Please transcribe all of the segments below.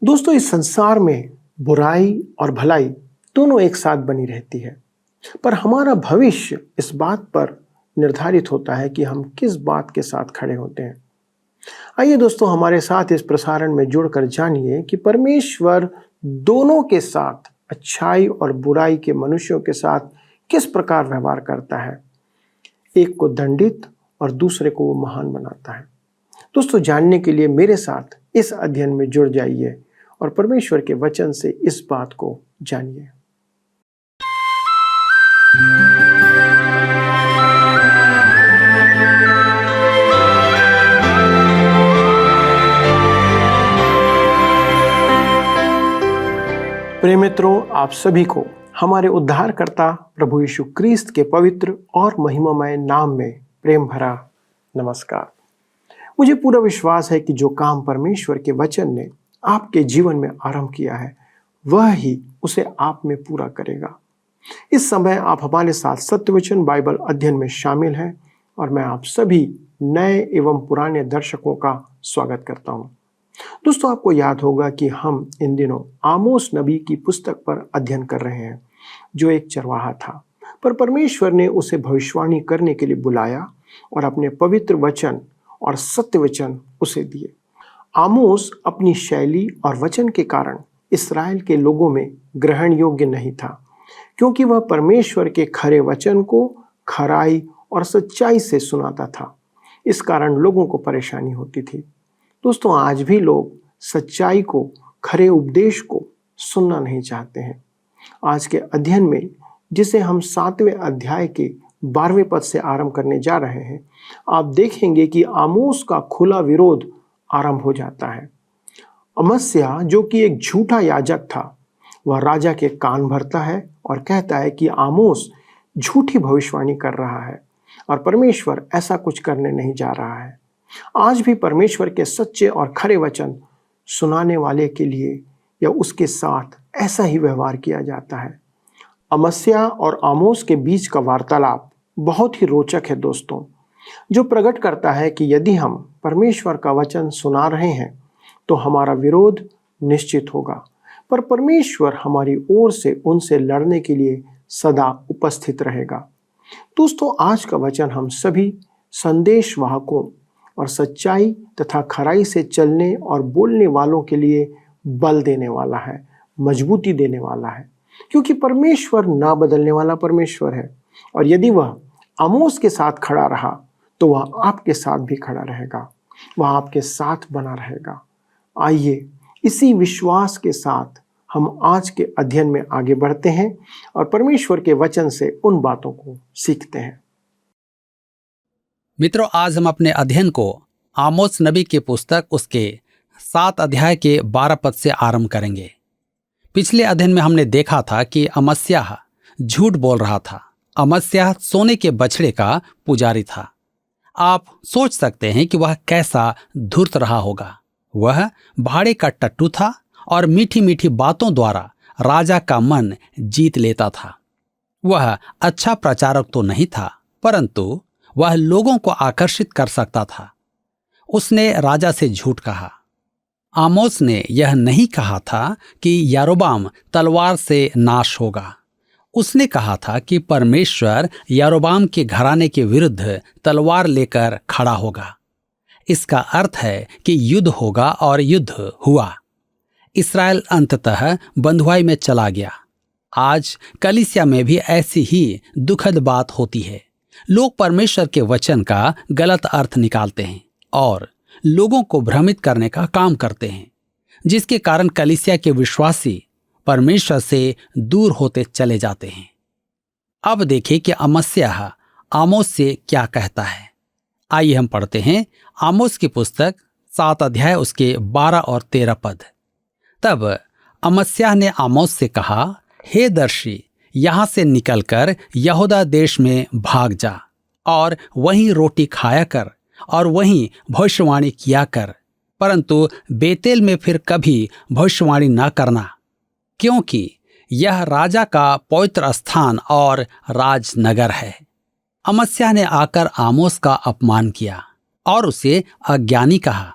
दोस्तों, इस संसार में बुराई और भलाई दोनों एक साथ बनी रहती है, पर हमारा भविष्य इस बात पर निर्धारित होता है कि हम किस बात के साथ खड़े होते हैं। आइए दोस्तों, हमारे साथ इस प्रसारण में जुड़कर जानिए कि परमेश्वर दोनों के साथ, अच्छाई और बुराई के मनुष्यों के साथ किस प्रकार व्यवहार करता है। एक को दंडित और दूसरे को वो महान बनाता है। दोस्तों, जानने के लिए मेरे साथ इस अध्ययन में जुड़ जाइए और परमेश्वर के वचन से इस बात को जानिए। प्रिय मित्रों, आप सभी को हमारे उद्धारकर्ता प्रभु यीशु क्रिस्त के पवित्र और महिमामय नाम में प्रेम भरा नमस्कार। मुझे पूरा विश्वास है कि जो काम परमेश्वर के वचन ने आपके जीवन में आरंभ किया है, वह ही उसे आप में पूरा करेगा। इस समय आप हमारे साथ सत्यवचन बाइबल अध्ययन में शामिल हैं और मैं आप सभी नए एवं पुराने दर्शकों का स्वागत करता हूं। दोस्तों, आपको याद होगा कि हम इन दिनों आमोस नबी की पुस्तक पर अध्ययन कर रहे हैं, जो एक चरवाहा था, पर परमेश्वर ने उसे भविष्यवाणी करने के लिए बुलाया और अपने पवित्र वचन और सत्य वचन उसे दिए। आमोस अपनी शैली और वचन के कारण इस्राएल के लोगों में ग्रहण योग्य नहीं था, क्योंकि वह परमेश्वर के खरे वचन को खराई और सच्चाई से सुनाता था। इस कारण लोगों को परेशानी होती थी। दोस्तों, आज भी लोग सच्चाई को, खरे उपदेश को सुनना नहीं चाहते हैं। आज के अध्ययन में, जिसे हम 7वें अध्याय के 12वें पद से आरंभ करने जा रहे हैं, आप देखेंगे कि आमोस का खुला विरोध आरंभ हो जाता है। अमस्या, जो कि एक झूठा याजक था, वह राजा के कान भरता है और कहता है कि आमोस झूठी भविष्यवाणी कर रहा है और परमेश्वर ऐसा कुछ करने नहीं जा रहा है। आज भी परमेश्वर के सच्चे और खरे वचन सुनाने वाले के लिए या उसके साथ ऐसा ही व्यवहार किया जाता है। अमस्या और आमोस के बीच का वार्तालाप बहुत ही रोचक है दोस्तों, जो प्रकट करता है कि यदि हम परमेश्वर का वचन सुना रहे हैं तो हमारा विरोध निश्चित होगा, पर परमेश्वर हमारी ओर से उनसे लड़ने के लिए सदा उपस्थित रहेगा। दोस्तों, आज का वचन हम सभी संदेश वाहकों और सच्चाई तथा खराई से चलने और बोलने वालों के लिए बल देने वाला है, मजबूती देने वाला है, क्योंकि परमेश्वर ना बदलने वाला परमेश्वर है और यदि वह आमोस के साथ खड़ा रहा तो वह आपके साथ भी खड़ा रहेगा, वह आपके साथ बना रहेगा। आइए इसी विश्वास के साथ हम आज के अध्ययन में आगे बढ़ते हैं और परमेश्वर के वचन से उन बातों को सीखते हैं। मित्रों, आज हम अपने अध्ययन को आमोस नबी की पुस्तक उसके 7 अध्याय के 12 पद से आरंभ करेंगे। पिछले अध्ययन में हमने देखा था कि अमस्याह झूठ बोल रहा था। अमस्याह सोने के बछड़े का पुजारी था। आप सोच सकते हैं कि वह कैसा धूर्त रहा होगा। वह भाड़े का टट्टू था और मीठी मीठी बातों द्वारा राजा का मन जीत लेता था। वह अच्छा प्रचारक तो नहीं था, परंतु वह लोगों को आकर्षित कर सकता था। उसने राजा से झूठ कहा। आमोस ने यह नहीं कहा था कि यारोबाम तलवार से नाश होगा। उसने कहा था कि परमेश्वर यारोबाम के घराने के विरुद्ध तलवार लेकर खड़ा होगा। इसका अर्थ है कि युद्ध होगा और युद्ध हुआ। इस्राएल अंततः बंधुआई में चला गया। आज कलीसिया में भी ऐसी ही दुखद बात होती है। लोग परमेश्वर के वचन का गलत अर्थ निकालते हैं और लोगों को भ्रमित करने का काम करते हैं, जिसके कारण कलीसिया के विश्वासी परमेश्वर से दूर होते चले जाते हैं। अब देखिए कि अमस्याह आमोस से क्या कहता है। आइए हम पढ़ते हैं आमोस की पुस्तक 7 अध्याय उसके 12 और 13 पद। तब अमस्याह ने आमोस से कहा, हे दर्शी, यहाँ से निकलकर यहूदा देश में भाग जा और वहीं रोटी खाया कर और वहीं भविष्यवाणी किया कर, परंतु बेतेल में फिर कभी भविष्यवाणी न करना, क्योंकि यह राजा का पवित्र स्थान और राजनगर है। अमस्याह ने आकर आमोस का अपमान किया और उसे अज्ञानी कहा।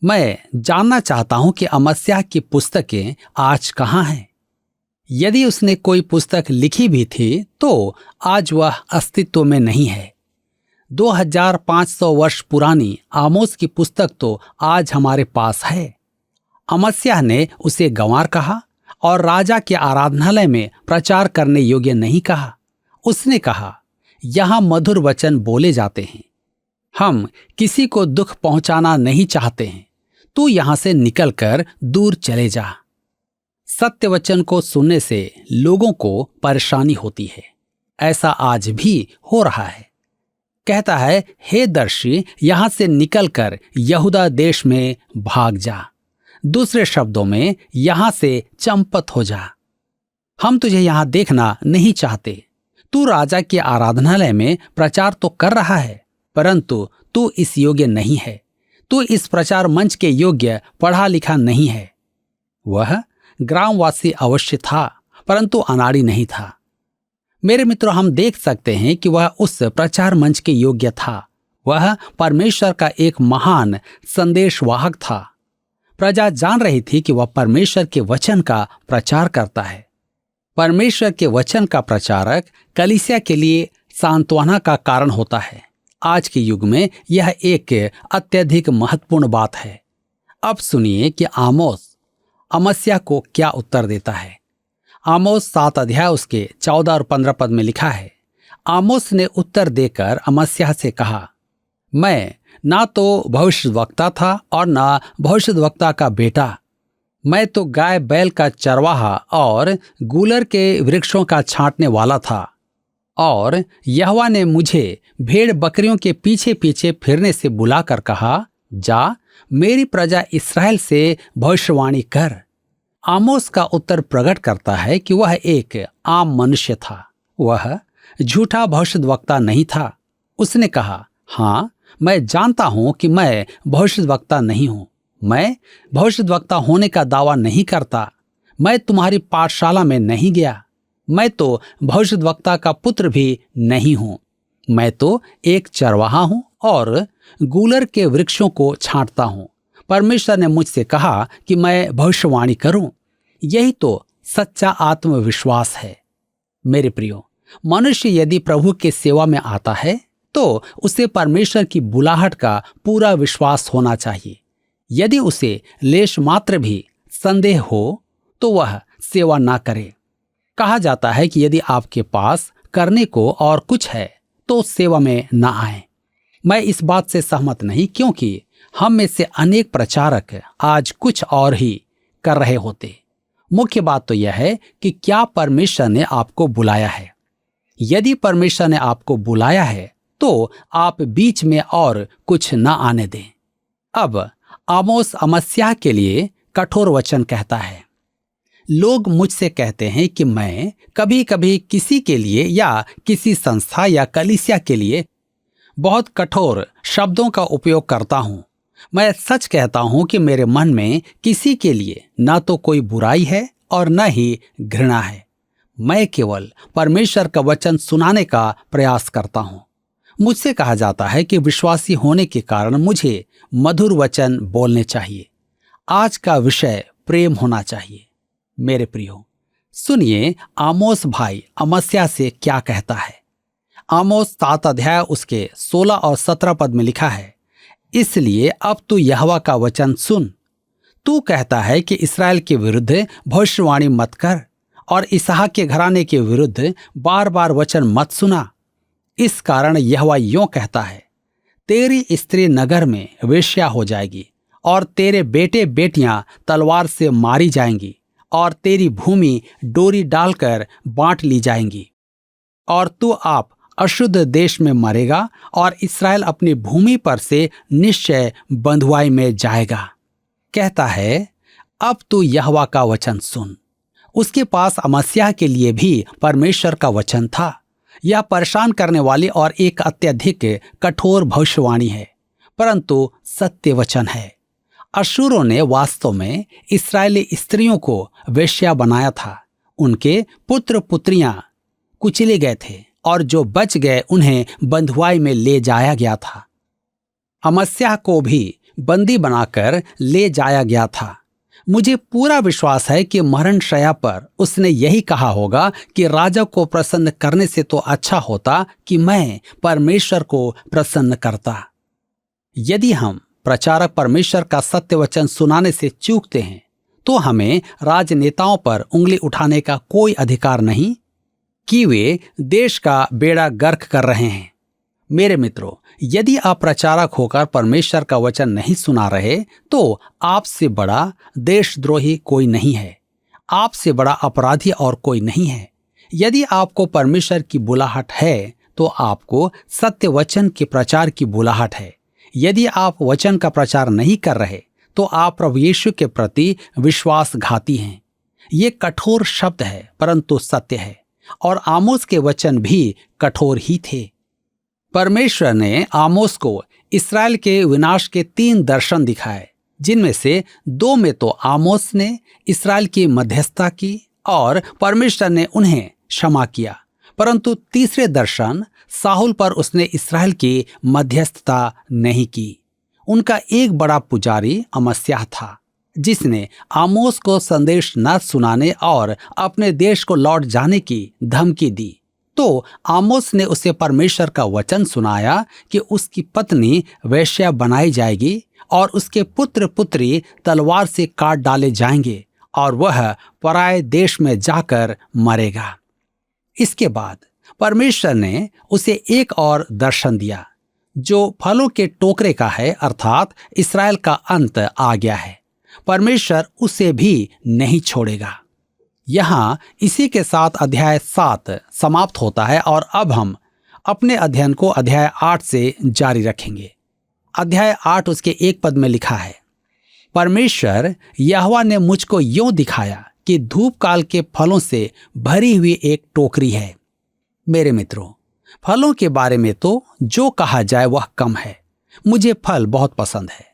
मैं जानना चाहता हूं कि अमस्याह की पुस्तकें आज कहाँ हैं। यदि उसने कोई पुस्तक लिखी भी थी तो आज वह अस्तित्व में नहीं है। 2500 वर्ष पुरानी आमोस की पुस्तक तो आज हमारे पास है। अमस्याह ने उसे गंवार कहा और राजा के आराधनालय में प्रचार करने योग्य नहीं कहा। उसने कहा, यहां मधुर वचन बोले जाते हैं, हम किसी को दुख पहुंचाना नहीं चाहते हैं, तू यहां से निकलकर दूर चले जा। सत्य वचन को सुनने से लोगों को परेशानी होती है। ऐसा आज भी हो रहा है। कहता है, हे दर्शी, यहां से निकलकर यहूदा देश में भाग जा। दूसरे शब्दों में, यहां से चंपत हो जा। हम तुझे यहां देखना नहीं चाहते। तू राजा के आराधनालय में प्रचार तो कर रहा है, परंतु तू इस योग्य नहीं है। तू इस प्रचार मंच के योग्य पढ़ा लिखा नहीं है। वह ग्रामवासी अवश्य था, परंतु अनाड़ी नहीं था। मेरे मित्रों, हम देख सकते हैं कि वह उस प्रचार मंच के योग्य था। वह परमेश्वर का एक महान संदेशवाहक था। प्रजा जान रही थी कि वह परमेश्वर के वचन का प्रचार करता है। परमेश्वर के वचन का प्रचारक कलीसिया के लिए सांत्वना का कारण होता है। आज के युग में यह एक अत्यधिक महत्वपूर्ण बात है। अब सुनिए कि आमोस अमस्याह को क्या उत्तर देता है। आमोस 7 अध्याय उसके 14 और 15 पद में लिखा है, आमोस ने उत्तर देकर अमस्याह से कहा, मैं ना तो भविष्यद्वक्ता था और ना भविष्यद्वक्ता का बेटा। मैं तो गाय बैल का चरवाहा और गूलर के वृक्षों का छांटने वाला था, और यहोवा ने मुझे भेड़ बकरियों के पीछे पीछे फिरने से बुलाकर कहा, जा मेरी प्रजा इस्राएल से भविष्यवाणी कर। आमोस का उत्तर प्रकट करता है कि वह एक आम मनुष्य था। वह झूठा भविष्यद्वक्ता नहीं था। उसने कहा, हाँ, मैं जानता हूं कि मैं भविष्यद्वक्ता नहीं हूं। मैं भविष्यद्वक्ता होने का दावा नहीं करता। मैं तुम्हारी पाठशाला में नहीं गया। मैं तो भविष्यद्वक्ता का पुत्र भी नहीं हूं। मैं तो एक चरवाहा हूं और गूलर के वृक्षों को छांटता हूं। परमेश्वर ने मुझसे कहा कि मैं भविष्यवाणी करूं। यही तो सच्चा आत्मविश्वास है। मेरे प्रियो, मनुष्य यदि प्रभु के सेवा में आता है तो उसे परमेश्वर की बुलाहट का पूरा विश्वास होना चाहिए। यदि उसे लेश मात्र भी संदेह हो तो वह सेवा ना करे। कहा जाता है कि यदि आपके पास करने को और कुछ है तो सेवा में ना आए। मैं इस बात से सहमत नहीं, क्योंकि हम में से अनेक प्रचारक आज कुछ और ही कर रहे होते। मुख्य बात तो यह है कि क्या परमेश्वर ने आपको बुलाया है। यदि परमेश्वर ने आपको बुलाया है तो आप बीच में और कुछ ना आने दें। अब आमोस अमस्याह के लिए कठोर वचन कहता है। लोग मुझसे कहते हैं कि मैं कभी कभी किसी के लिए या किसी संस्था या कलीसिया के लिए बहुत कठोर शब्दों का उपयोग करता हूं। मैं सच कहता हूं कि मेरे मन में किसी के लिए ना तो कोई बुराई है और न ही घृणा है। मैं केवल परमेश्वर का वचन सुनाने का प्रयास करता हूं। मुझसे कहा जाता है कि विश्वासी होने के कारण मुझे मधुर वचन बोलने चाहिए। आज का विषय प्रेम होना चाहिए। मेरे प्रियो, सुनिए आमोस भाई अमस्याह से क्या कहता है। आमोस 7 अध्याय उसके 16 और 17 पद में लिखा है, इसलिए अब तू यहोवा का वचन सुन। तू कहता है कि इस्राएल के विरुद्ध भविष्यवाणी मत कर और इसहाक के घराने के विरुद्ध बार बार वचन मत सुना। इस कारण यहोवा यों कहता है, तेरी स्त्री नगर में वेश्या हो जाएगी और तेरे बेटे बेटियां तलवार से मारी जाएंगी और तेरी भूमि डोरी डालकर बांट ली जाएंगी और तू आप अशुद्ध देश में मरेगा और इस्राएल अपनी भूमि पर से निश्चय बंधुआई में जाएगा। कहता है, अब तू यहोवा का वचन सुन। उसके पास अमस्याह के लिए भी परमेश्वर का वचन था। यह परेशान करने वाली और एक अत्यधिक कठोर भविष्यवाणी है, परंतु सत्य वचन है। अशूरों ने वास्तव में इस्राएली स्त्रियों को वेश्या बनाया था। उनके पुत्र पुत्रियां कुचले गए थे और जो बच गए उन्हें बंधुआई में ले जाया गया था। अमस्याह को भी बंदी बनाकर ले जाया गया था। मुझे पूरा विश्वास है कि मरण शैया पर उसने यही कहा होगा कि राजा को प्रसन्न करने से तो अच्छा होता कि मैं परमेश्वर को प्रसन्न करता। यदि हम प्रचारक परमेश्वर का सत्य वचन सुनाने से चूकते हैं तो हमें राजनेताओं पर उंगली उठाने का कोई अधिकार नहीं कि वे देश का बेड़ा गर्क कर रहे हैं। मेरे मित्रों, यदि आप प्रचारक होकर परमेश्वर का वचन नहीं सुना रहे तो आपसे बड़ा देशद्रोही कोई नहीं है, आपसे बड़ा अपराधी और कोई नहीं है। यदि आपको परमेश्वर की बुलाहट है तो आपको सत्य वचन के प्रचार की बुलाहट है। यदि आप वचन का प्रचार नहीं कर रहे तो आप प्रभु यीशु के प्रति विश्वासघाती हैं। ये कठोर शब्द है परंतु सत्य है, और आमोस के वचन भी कठोर ही थे। परमेश्वर ने आमोस को इस्राएल के विनाश के 3 दर्शन दिखाए, जिनमें से 2 में तो आमोस ने इस्राएल की मध्यस्थता की और परमेश्वर ने उन्हें क्षमा किया, परंतु तीसरे दर्शन साहुल पर उसने इस्राएल की मध्यस्थता नहीं की। उनका एक बड़ा पुजारी अमस्याह था, जिसने आमोस को संदेश न सुनाने और अपने देश को लौट जाने की धमकी दी। तो आमोस ने उसे परमेश्वर का वचन सुनाया कि उसकी पत्नी वेश्या बनाई जाएगी और उसके पुत्र पुत्री तलवार से काट डाले जाएंगे और वह पराये देश में जाकर मरेगा। इसके बाद परमेश्वर ने उसे एक और दर्शन दिया जो फलों के टोकरे का है, अर्थात इस्राएल का अंत आ गया है। परमेश्वर उसे भी नहीं छोड़ेगा। यहाँ इसी के साथ अध्याय 7 समाप्त होता है और अब हम अपने अध्ययन को अध्याय 8 से जारी रखेंगे। अध्याय 8 उसके 1 पद में लिखा है, परमेश्वर यहोवा ने मुझको यूं दिखाया कि धूप काल के फलों से भरी हुई एक टोकरी है। मेरे मित्रों, फलों के बारे में तो जो कहा जाए वह कम है। मुझे फल बहुत पसंद है।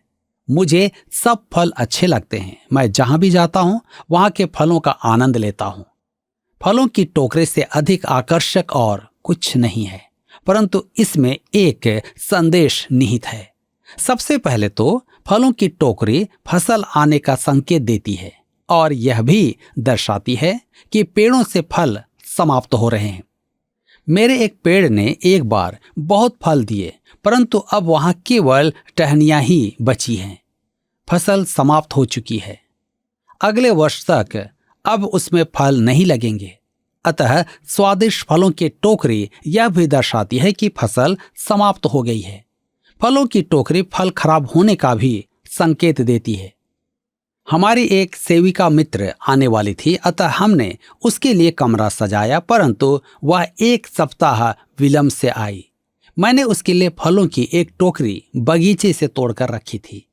मुझे सब फल अच्छे लगते हैं। मैं जहां भी जाता हूं वहां के फलों का आनंद लेता हूं। फलों की टोकरी से अधिक आकर्षक और कुछ नहीं है, परंतु इसमें एक संदेश निहित है। सबसे पहले तो फलों की टोकरी फसल आने का संकेत देती है और यह भी दर्शाती है कि पेड़ों से फल समाप्त हो रहे हैं। मेरे एक पेड़ ने एक बार बहुत फल दिए, परंतु अब वहां केवल टहनियां ही बची हैं। फसल समाप्त हो चुकी है। अगले वर्ष तक अब उसमें फल नहीं लगेंगे। अतः स्वादिष्ट फलों की टोकरी यह भी दर्शाती है कि फसल समाप्त हो गई है। फलों की टोकरी फल खराब होने का भी संकेत देती है। हमारी एक सेविका मित्र आने वाली थी, अतः हमने उसके लिए कमरा सजाया, परंतु वह 1 सप्ताह विलंब से आई। मैंने उसके लिए फलों की एक टोकरी बगीचे से तोड़कर रखी थी।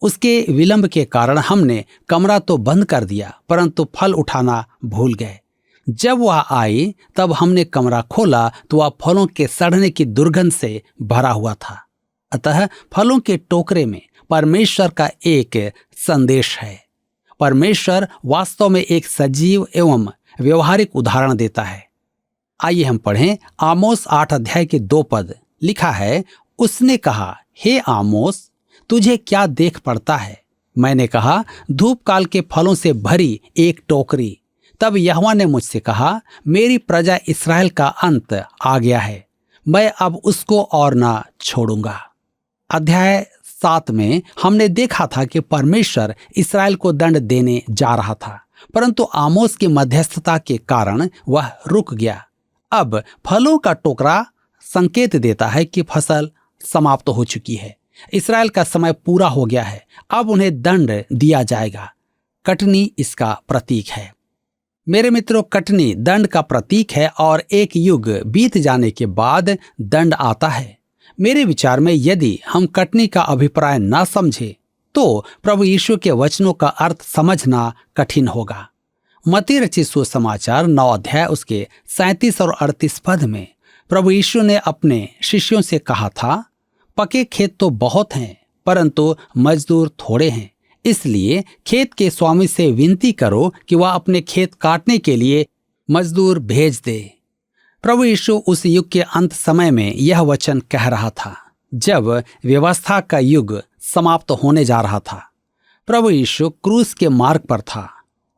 उसके विलंब के कारण हमने कमरा तो बंद कर दिया, परंतु फल उठाना भूल गए। जब वह आई तब हमने कमरा खोला तो वह फलों के सड़ने की दुर्गंध से भरा हुआ था। अतः फलों के टोकरे में परमेश्वर का एक संदेश है। परमेश्वर वास्तव में एक सजीव एवं व्यवहारिक उदाहरण देता है। आइए हम पढ़ें आमोस 8 अध्याय के 2 पद। लिखा है, उसने कहा, हे आमोस, तुझे क्या देख पड़ता है? मैंने कहा, धूप काल के फलों से भरी एक टोकरी। तब यहोवा ने मुझसे कहा, मेरी प्रजा इस्राएल का अंत आ गया है, मैं अब उसको और ना छोड़ूंगा। अध्याय 7 में हमने देखा था कि परमेश्वर इस्राएल को दंड देने जा रहा था, परंतु आमोस की मध्यस्थता के कारण वह रुक गया। अब फलों का टोकरा संकेत देता है कि फसल समाप्त हो चुकी है। इस्राएल का समय पूरा हो गया है। अब उन्हें दंड दिया जाएगा। कटनी इसका प्रतीक है। मेरे मित्रों, कटनी दंड का प्रतीक है और एक युग बीत जाने के बाद दंड आता है। मेरे विचार में यदि हम कटनी का अभिप्राय ना समझे तो प्रभु यीशु के वचनों का अर्थ समझना कठिन होगा। मत्ती रचित सुसमाचार 9 अध्याय उसके 37 और 38 पद में प्रभु यीशु ने अपने शिष्यों से कहा था, पके खेत तो बहुत हैं, परंतु मजदूर थोड़े हैं। इसलिए खेत के स्वामी से विनती करो कि वह अपने खेत काटने के लिए मजदूर भेज दे। प्रभु यीशु उस युग के अंत समय में यह वचन कह रहा था, जब व्यवस्था का युग समाप्त होने जा रहा था। प्रभु यीशु क्रूस के मार्ग पर था।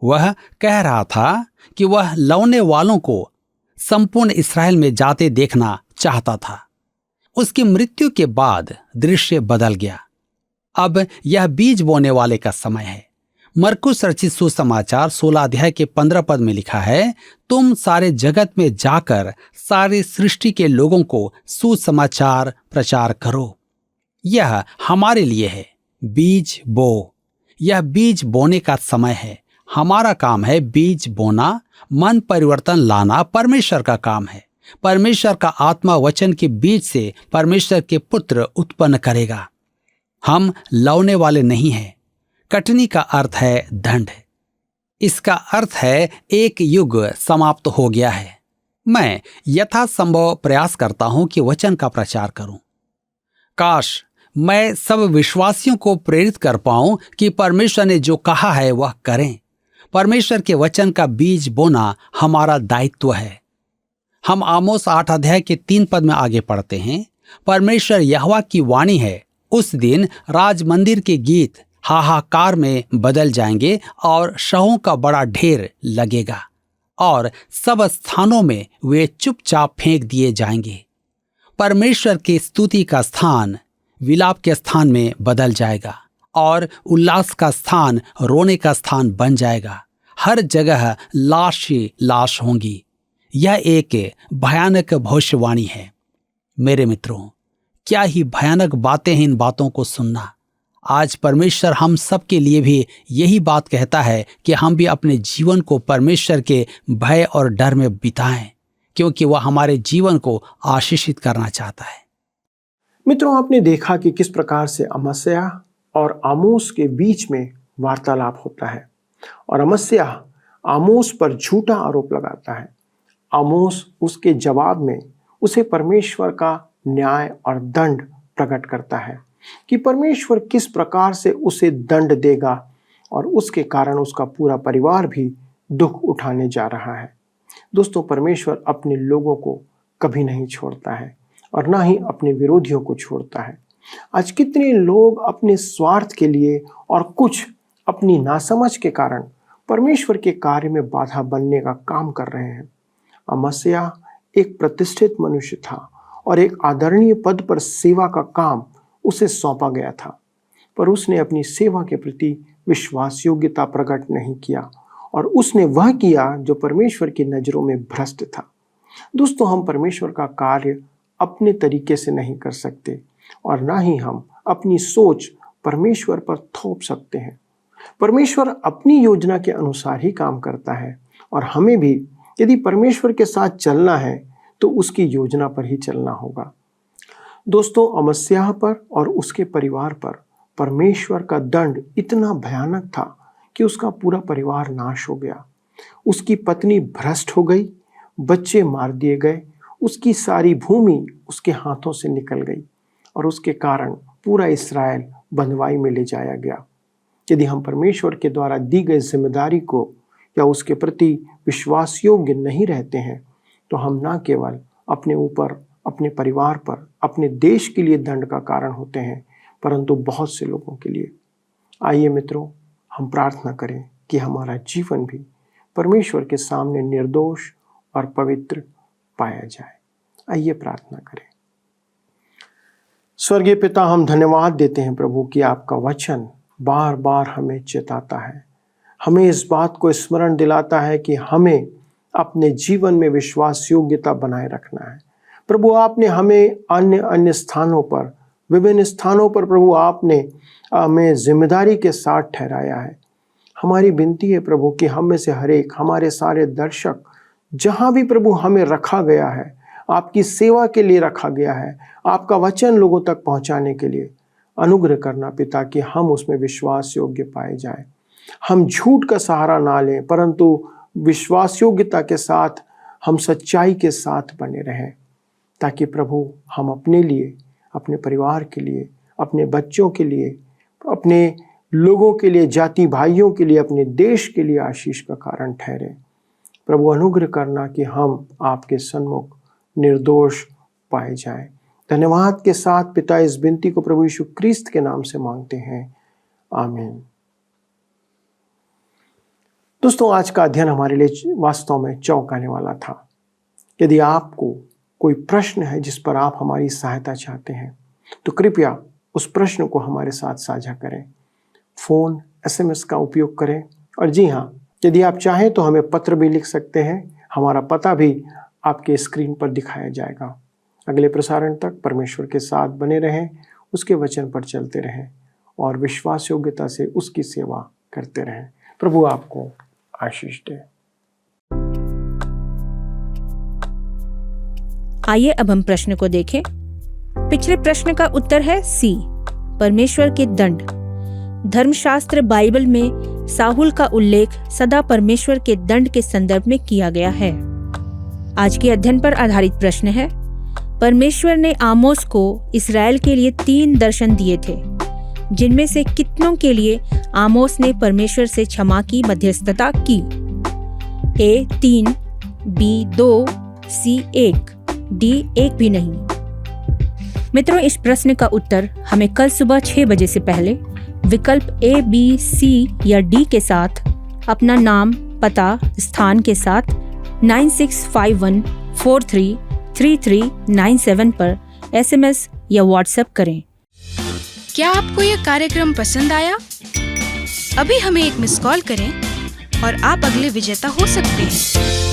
वह कह रहा था कि वह लौने वालों को संपूर्ण इस्राएल में जाते देखना चाहता था। उसकी मृत्यु के बाद दृश्य बदल गया। अब यह बीज बोने वाले का समय है। मरकुस रचित सुसमाचार 16 अध्याय के 15 पद में लिखा है, तुम सारे जगत में जाकर सारी सृष्टि के लोगों को सुसमाचार प्रचार करो। यह हमारे लिए है, बीज बो। यह बीज बोने का समय है। हमारा काम है बीज बोना, मन परिवर्तन लाना परमेश्वर का काम है। परमेश्वर का आत्मा वचन के बीज से परमेश्वर के पुत्र उत्पन्न करेगा। हम लौने वाले नहीं हैं। कटनी का अर्थ है दंड। इसका अर्थ है एक युग समाप्त हो गया है। मैं यथासंभव प्रयास करता हूं कि वचन का प्रचार करूं। काश मैं सब विश्वासियों को प्रेरित कर पाऊं कि परमेश्वर ने जो कहा है वह करें। परमेश्वर के वचन का बीज बोना हमारा दायित्व है। हम आमोस 8 अध्याय के 3 पद में आगे पढ़ते हैं, परमेश्वर यहोवा की वाणी है, उस दिन राज मंदिर के गीत हाहाकार में बदल जाएंगे और शवों का बड़ा ढेर लगेगा और सब स्थानों में वे चुपचाप फेंक दिए जाएंगे। परमेश्वर की स्तुति का स्थान विलाप के स्थान में बदल जाएगा और उल्लास का स्थान रोने का स्थान बन जाएगा। हर जगह लाश ही लाश होंगी। यह एक भयानक भविष्यवाणी है। मेरे मित्रों, क्या ही भयानक बातें हैं इन बातों को सुनना। आज परमेश्वर हम सब के लिए भी यही बात कहता है कि हम भी अपने जीवन को परमेश्वर के भय और डर में बिताएं, क्योंकि वह हमारे जीवन को आशीषित करना चाहता है। मित्रों, आपने देखा कि किस प्रकार से अमस्याह और आमोस के बीच में वार्तालाप होता है और अमस्याह आमोस पर झूठा आरोप लगाता है। आमोस उसके जवाब में उसे परमेश्वर का न्याय और दंड प्रकट करता है कि परमेश्वर किस प्रकार से उसे दंड देगा और उसके कारण उसका पूरा परिवार भी दुख उठाने जा रहा है। दोस्तों, परमेश्वर अपने लोगों को कभी नहीं छोड़ता है और ना ही अपने विरोधियों को छोड़ता है। आज कितने लोग अपने स्वार्थ के लिए और कुछ अपनी नासमझ के कारण परमेश्वर के कार्य में बाधा बनने का काम कर रहे हैं। अमस्याह एक प्रतिष्ठित मनुष्य था और एक आदरणीय पद पर सेवा का काम उसे सौंपा गया था, पर उसने अपनी सेवा के प्रति विश्वास योग्यता प्रकट नहीं किया और उसने वह किया जो परमेश्वर की नज़रों में भ्रष्ट था। दोस्तों, हम परमेश्वर का कार्य अपने तरीके से नहीं कर सकते और ना ही हम अपनी सोच परमेश्वर पर थोप सकते हैं। परमेश्वर अपनी योजना के अनुसार ही काम करता है और हमें भी यदि परमेश्वर के साथ चलना है तो उसकी योजना पर ही चलना होगा। दोस्तों, अमस्याह पर और उसके परिवार पर परमेश्वर का दंड इतना भयानक था कि उसका पूरा परिवार नाश हो गया। उसकी पत्नी भ्रष्ट हो गई, बच्चे मार दिए गए, उसकी सारी भूमि उसके हाथों से निकल गई और उसके कारण पूरा इस्राएल बंधुआई में ले जाया गया। यदि हम परमेश्वर के द्वारा दी गई जिम्मेदारी को या उसके प्रति विश्वास योग्य नहीं रहते हैं तो हम ना केवल अपने ऊपर, अपने परिवार पर, अपने देश के लिए दंड का कारण होते हैं, परंतु बहुत से लोगों के लिए। आइए मित्रों, हम प्रार्थना करें कि हमारा जीवन भी परमेश्वर के सामने निर्दोष और पवित्र पाया जाए। आइए प्रार्थना करें। स्वर्गीय पिता, हम धन्यवाद देते हैं प्रभु कि आपका वचन बार बार हमें चेताता है, हमें इस बात को स्मरण दिलाता है कि हमें अपने जीवन में विश्वास योग्यता बनाए रखना है। प्रभु, आपने हमें अन्य अन्य स्थानों पर, विभिन्न स्थानों पर प्रभु आपने हमें जिम्मेदारी के साथ ठहराया है। हमारी विनती है प्रभु कि हम में से हर एक, हमारे सारे दर्शक, जहाँ भी प्रभु हमें रखा गया है, आपकी सेवा के लिए रखा गया है, आपका वचन लोगों तक पहुँचाने के लिए, अनुग्रह करना पिता कि हम उसमें विश्वास योग्य पाए जाए। हम झूठ का सहारा ना लें, परंतु विश्वास योग्यता के साथ हम सच्चाई के साथ बने रहें, ताकि प्रभु हम अपने लिए, अपने परिवार के लिए, अपने बच्चों के लिए, अपने लोगों के लिए, जाति भाइयों के लिए, अपने देश के लिए आशीष का कारण ठहरें। प्रभु, अनुग्रह करना कि हम आपके सन्मुख निर्दोष पाए जाएं। धन्यवाद के साथ पिता इस विनती को प्रभु यीशु क्रिस्त के नाम से मांगते हैं, आमीन। दोस्तों, आज का अध्ययन हमारे लिए वास्तव में चौंकाने वाला था। यदि आपको कोई प्रश्न है जिस पर आप हमारी सहायता चाहते हैं तो कृपया उस प्रश्न को हमारे साथ साझा करें। फ़ोन, SMS का उपयोग करें, और जी हाँ, यदि आप चाहें तो हमें पत्र भी लिख सकते हैं। हमारा पता भी आपके स्क्रीन पर दिखाया जाएगा। अगले प्रसारण तक परमेश्वर के साथ बने रहें, उसके वचन पर चलते रहें और विश्वास योग्यता से उसकी सेवा करते रहें। प्रभु आपको आशीष दे। आइए अब हम प्रश्न को देखें। पिछले प्रश्न का उत्तर है सी, परमेश्वर के दंड। धर्मशास्त्र बाइबल में साहुल का उल्लेख सदा परमेश्वर के दंड के संदर्भ में किया गया है। आज के अध्ययन पर आधारित प्रश्न है, परमेश्वर ने आमोस को इस्राएल के लिए 3 दर्शन दिए थे, जिनमें से कितनों के लिए आमोस ने परमेश्वर से क्षमा की मध्यस्थता की? ए 3, बी 2, सी 1, डी 1 भी नहीं। मित्रों, इस प्रश्न का उत्तर हमें कल सुबह 6 बजे से पहले विकल्प A, B, C या D के साथ अपना नाम, पता, स्थान के साथ 9651433397 पर SMS या WhatsApp करें। क्या आपको यह कार्यक्रम पसंद आया? अभी हमें एक मिस कॉल करें और आप अगले विजेता हो सकते हैं।